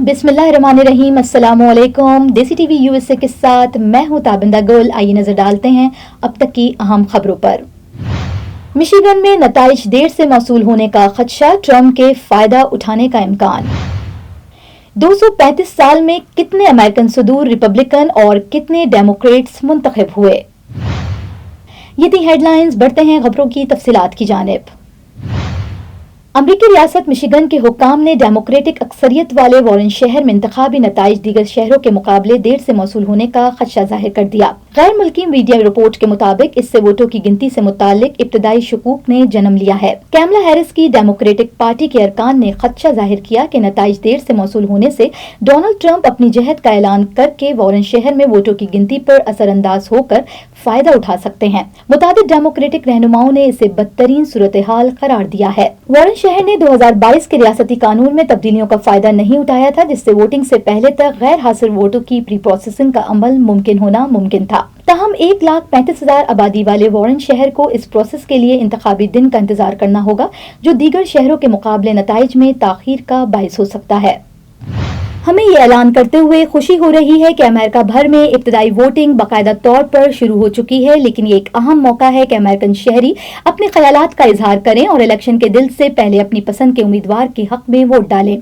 बिस्मिल्लाहिर्रहमानिर्रहीम। अस्सलामु अलैकुम। देसी टीवी यूएसए के साथ मैं हूं ताबिंदा गुल। आइए नजर डालते हैं अब तक की अहम खबरों पर। मिशिगन में नताइज देर से मौसूल होने का खदशा, ट्रंप के फायदा उठाने का इम्कान। 235 साल में कितने अमेरिकन सदूर रिपब्लिकन और कितने डेमोक्रेट्स मुंतखब हुए। ये थी हेडलाइंस। बढ़ते हैं खबरों की तफसीलात की जानिब। अमरीकी रियासत मिशिगन के हुक्काम ने डेमोक्रेटिक अक्सरियत वाले वॉरेन शहर में इंतखाबी नताइज दीगर शहरों के मुकाबले देर से मौसूल होने का खदशा जाहिर कर दिया। गैर मुल्की मीडिया रिपोर्ट के मुताबिक इससे वोटों की गिनती से मुतालिक इब्तदाई शकूक ने जन्म लिया है। कैमला हैरिस की डेमोक्रेटिक पार्टी के अरकान ने खदशा जाहिर किया कि नताइज देर से मौसूल होने से डोनाल्ड ट्रंप अपनी जहद का ऐलान करके वॉरेन शहर में वोटों की गिनती पर असरअंदाज होकर फायदा उठा सकते हैं। मुताबिक डेमोक्रेटिक रहनुमाओं ने इसे बदतरीन सूरत हाल करार दिया है। वॉरेन शहर ने 2022 के रियासती कानून में तब्दीलियों का फायदा नहीं उठाया था, जिससे वोटिंग से पहले तक गैर हासिल वोटों की प्री प्रोसेसिंग का अमल मुमकिन होना मुमकिन था। ताहम 1,35,000 आबादी वाले वॉरेन शहर को इस प्रोसेस के लिए इंतखाबी दिन का इंतजार करना होगा, जो दीगर शहरों के मुकाबले नताइज में ताखीर का बाइस हो सकता है। हमें ये ऐलान करते हुए खुशी हो रही है कि अमेरिका भर में इब्तदाई वोटिंग बाकायदा तौर पर शुरू हो चुकी है, लेकिन ये एक अहम मौका है कि अमेरिकन शहरी अपने ख्यालात का इजहार करें और इलेक्शन के दिन से पहले अपनी पसंद के उम्मीदवार के हक में वोट डालें।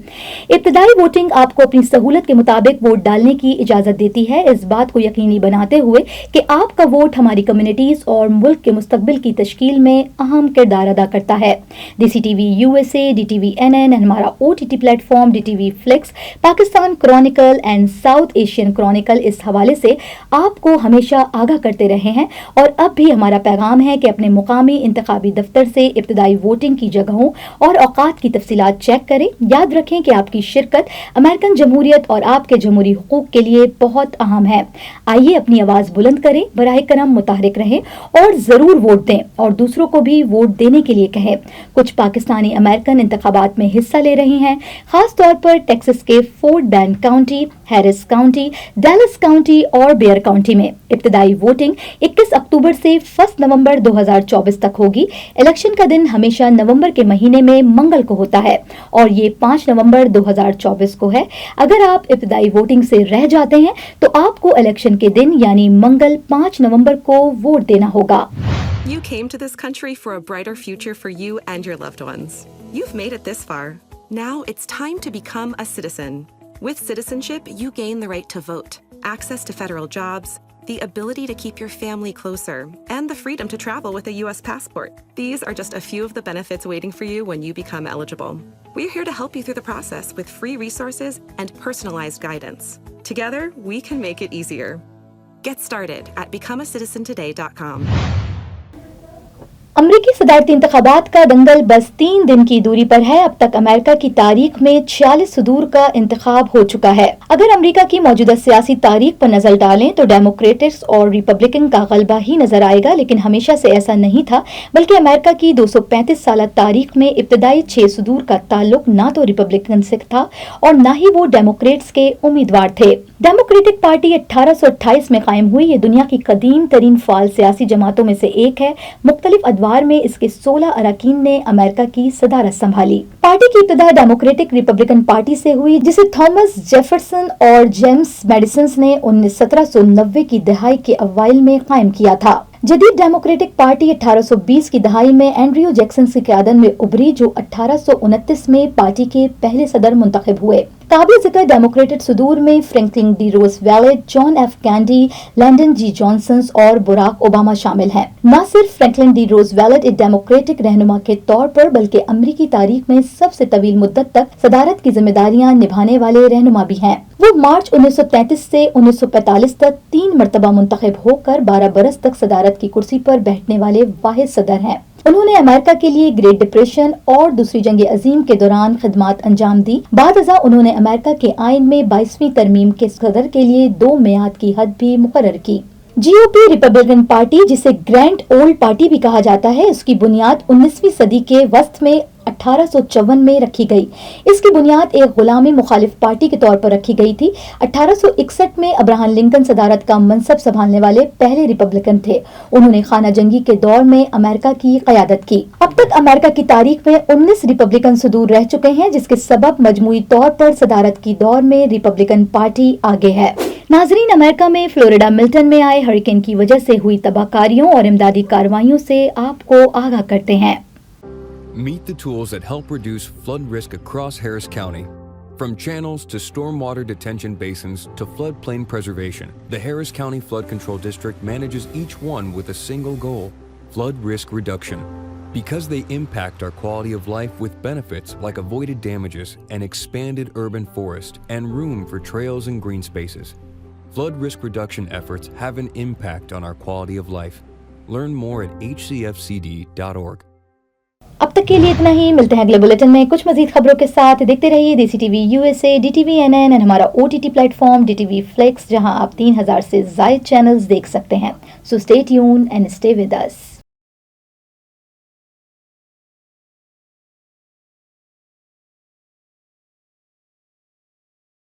इब्तदाई वोटिंग आपको अपनी सहूलत के मुताबिक वोट डालने की इजाजत देती है, इस बात को यकीनी बनाते हुए कि आपका वोट हमारी कम्युनिटीज और मुल्क के मुस्तकबिल की तश्कील में अहम किरदार अदा करता है। देसी टीवी यूएसए, DTV NN, हमारा OTT platform DTV flix, Pakistan Chronicle and south Asian Chronicle इस हवाले से आपको हमेशा आगाह करते रहे हैं और अब भी हमारा पैगाम है कि अपने मुकामी इंतखाबी दफ्तर से इब्तदाई वोटिंग की जगहों और औकात की तफसीलात चेक करें। याद रखें कि आपकी शिरकत अमेरिकन जमहूरियत और आपके जमहूरी हुकूक के लिए बहुत अहम है। आइए अपनी आवाज बुलंद करें, बराह करम मुतहरिक रहें और जरूर वोट दें और दूसरों को भी वोट देने के लिए कहें। कुछ पाकिस्तानी अमेरिकन इंतखाबात में हिस्सा ले रहे हैं, खास तौर पर टेक्सास के fort bend county, Harris county, Dallas county और बेयर काउंटी में। इब्तदाई वोटिंग 21 अक्टूबर से 1 नवंबर 2024 तक होगी। इलेक्शन का दिन हमेशा नवंबर के महीने में मंगल को होता है और ये 5 नवंबर 2024 को है। अगर आप इब्तदाई वोटिंग से रह जाते हैं तो आपको इलेक्शन के दिन यानी मंगल 5 नवंबर को वोट देना होगा। You came to this country for a brighter future for you and your loved ones. You've made it this far. Now it's time to become a citizen. With citizenship, you gain the right to vote, access to federal jobs, the ability to keep your family closer, and the freedom to travel with a U.S. passport. These are just a few of the benefits waiting for you when you become eligible. We're here to help you through the process with free resources and personalized guidance. Together, we can make it easier. Get started at becomeacitizentoday.com. अमरीकी सदारती इंतखाबात का दंगल बस 3 दिन की दूरी पर है। अब तक अमेरिका की तारीख में 46 सदूर का इंतखाब हो चुका है। अगर अमरीका की मौजूदा सियासी तारीख पर नजर डालें तो डेमोक्रेट्स और रिपब्लिकन का गलबा ही नजर आएगा, लेकिन हमेशा से ऐसा नहीं था, बल्कि अमेरिका की 235 साल तारीख में इब्तदाई 6 सदूर का ताल्लुक ना तो रिपब्लिकन से था और ना ही वो डेमोक्रेट्स के उम्मीदवार थे। डेमोक्रेटिक पार्टी 1828 में कायम हुई। ये दुनिया की कदीम तरीन फाल सियासी जमातों में से एक है। मुख्तलिफ अदवार में इसके 16 अरकान ने अमेरिका की सदारत संभाली। पार्टी की इब्तिदा डेमोक्रेटिक रिपब्लिकन पार्टी से हुई, जिसे थॉमस जेफरसन और जेम्स मैडिसन ने 1790 की दहाई के अवाइल में कायम किया था। जदीद डेमोक्रेटिक पार्टी 1820 की दहाई में एंड्रयू जैक्सन की क़यादत में उभरी, जो 1829 में पार्टी के पहले सदर मुंतखब हुए। काबिल जिक्र डेमोक्रेटिक सदूर में Franklin D Roosevelt, John F Kennedy, Lyndon G Johnson और बराक ओबामा शामिल हैं। न सिर्फ फ्रैंकलिन डी रोज़वेल्ट एक डेमोक्रेटिक रहनुमा के तौर पर, बल्कि अमरीकी तारीख में सबसे तवील मुद्दत तक सदारत की जिम्मेदारियां निभाने वाले रहनुमा भी हैं। वो मार्च 1933 से 1945 तक 3 मरतबा मुंतखब होकर 12 बरस तक सदारत की कुर्सी पर बैठने वाले वाहिद सदर हैं। उन्होंने अमेरिका के लिए ग्रेट डिप्रेशन और दूसरी जंग अजीम के दौरान खिदमात अंजाम दी। बाद अज़ा उन्होंने अमेरिका के आइन में 22वीं तरमीम के सदर के लिए 2 मियाद की हद भी मुकर्रर की। جی او پی ریپبلکن پارٹی جسے گرینڈ اولڈ پارٹی بھی کہا جاتا ہے، اس کی بنیاد 19ویں صدی کے وسط میں 1854 میں رکھی گئی۔ اس کی بنیاد ایک غلامی مخالف پارٹی کے طور پر رکھی گئی تھی۔ 1861 میں ابراہم لنکن صدارت کا منصب سنبھالنے والے پہلے ریپبلکن تھے۔ انہوں نے خانہ جنگی کے دور میں امریکہ کی قیادت کی۔ اب تک امریکہ کی تاریخ میں 19 ریپبلکن صدور رہ چکے ہیں، جس کے سبب مجموعی طور پر صدارت کی دور میں ریپبلکن پارٹی آگے ہے۔ ناظرین، امریکہ میں فلوریڈا ملٹن میں آئے ہریکین کی وجہ سے ہوئی تباہ کاریوں اور امدادی کارروائیوں سے آپ کو آگاہ کرتے ہیں۔ Meet the tools that help reduce flood risk across Harris County. From channels to stormwater detention basins to floodplain preservation, the Harris County Flood Control District manages each one with a single goal: flood risk reduction. Because they impact our quality of life with benefits like avoided damages, an expanded urban forest, and room for trails and green spaces. Flood risk reduction efforts have an impact on our quality of life. Learn more at hcfcd.org. اب تک کے لیے اتنا ہی، ملتے ہیں اگلے bulletin میں کچھ مزید خبروں کے ساتھ۔ دیکھتے رہیے دیسی T V USA، DTV NN اور ہمارا OTT plate form DTV Flex، جہاں آپ 3000 سے زائد چینلز دیکھ سکتے ہیں۔ So stay tuned and stay with us.